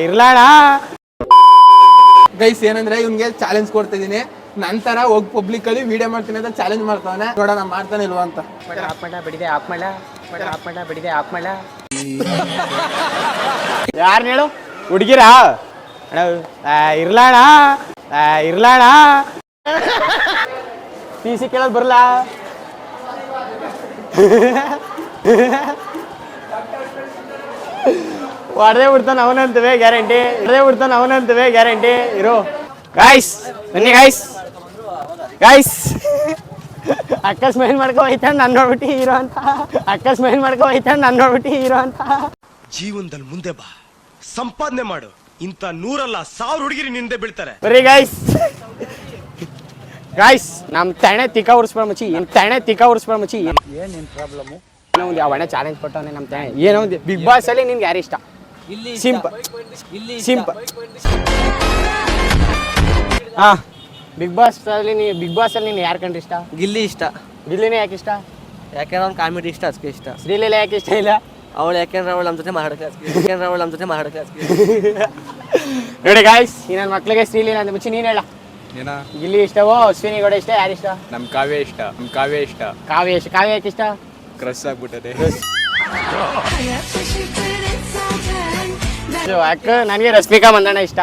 ಇರ್ಲಾಣ guys ಏನಂದ್ರೆ ಇವ್ನಿಗೆ challenge ಕೊಡ್ತಿದ್ದೀನಿ. ನಂತರ ಹೋಗಿ ಪಬ್ಲಿಕ್ ಅಲ್ಲಿ ವಿಡಿಯೋ ಮಾಡ್ತೀನಿ ಅಂತ ಚಾಲೆಂಜ್ ಮಾಡ್ತಾನೆ. ನೋಡೋಣ ಮಾಡ್ತಾನೆ ಇಲ್ವಾ ಅಂತ. ಯಾರನ್ನ ಹೇಳು? ಹುಡುಗಿರಾ? ಇರ್ಲಾಣ PC ಕೇಳೋದು ಬರಲ್ಲ. ಹೊಡೆದೇ ಬಿಡ್ತಾನೆ ಅವನಂತವೇ ಗ್ಯಾರಂಟಿ ಇರೋ. ಗಾಯ್ಸ್ ಬನ್ನಿ ಗಾಯ್ಸ್ ಅಕ್ಕ ಸ್ಮೈಲ್ ಮಾಡ್ಕೊ ಹೋಯ್ತಾನೆ ನಾನು ನೋಡ್ಬಿಟ್ಟು ಹೀರೋ ಅಂತ ಜೀವನದಲ್ಲಿ ಮುಂದೆ ಬಾ, ಸಂಪಾದನೆ ಮಾಡು. ಇಂಥ 100 ಹುಡುಗಿರಿ ನಿಂದೆ ಬೀಳ್ತಾರೆ. ಬರ್ರಿ ಗಾಯ್ಸ್ ನಮ್ ತಣೆ ತಿಕ್ಕ ಉರ್ಸ್ಬೇಡ ಮಚ್ಚಿ. ಏನೇನ್ ಪ್ರಾಬ್ಲಮ್? ಏನೋ ಒಂದು ಅವಣ್ಣ ಚಾಲೆಂಜ್ ಕೊಟ್ಟವನೆ ನಮ್ ತಣೆ. ಏನೋ ಒಂದು ಬಿಗ್ ಬಾಸ್ ಅಲ್ಲಿ ನಿನ್ಗೆ ಯಾರು ಇಷ್ಟ? ಸಿಂಪಲ್. ಹಾ ಬಿಗ್ ಬಾಸ್ ಅಲ್ಲಿ ನೀನು ಯಾರು ಕಂಡ್ರೆ ಇಷ್ಟ? ಗಿಲ್ಲಿನೇ ಯಾಕೆ ಇಷ್ಟ? ಯಾಕೆಂದ್ರೆ ಅವ್ನು ಕಾಮಿಡಿ ಇಷ್ಟ, ಅದಕ್ಕೆ ಇಷ್ಟ. ಶ್ರೀಲೀಲಾ ಯಾಕೆ ಇಷ್ಟ ಇಲ್ಲ? ಅವಳು ಯಾಕೆಂದ್ರೆ ಅವಳು ನಮ್ಮ ಜೊತೆ ಮಾತಾಡಕ್ಕೆ ನೋಡಿ ಗಾಯ್ಸ್ ಈ ನನ್ನ ಮಕ್ಳಿಗೆ ಶ್ರೀಲೀಲಾ ಅಂತ ಮುಚ್ಚಿ ನೀನು ಹೇಳ. ಗಿಲ್ಲಿ ಇಷ್ಟವೋ ಅಶ್ವಿನಿ ಗೌಡ ಇಷ್ಟ? ಯಾರು ಇಷ್ಟ? ನಮ್ ಕಾವ್ಯ ಇಷ್ಟ. ಕಾವ್ಯ ಯಾಕೆ ಇಷ್ಟ? ಕ್ರಶ್ ಆಗ್ಬಿಟ್ಟದೆ. ಯಾಕೆ ನನಗೆ ರಶ್ಮಿಕಾ ಮಂದಣ್ಣ ಇಷ್ಟ.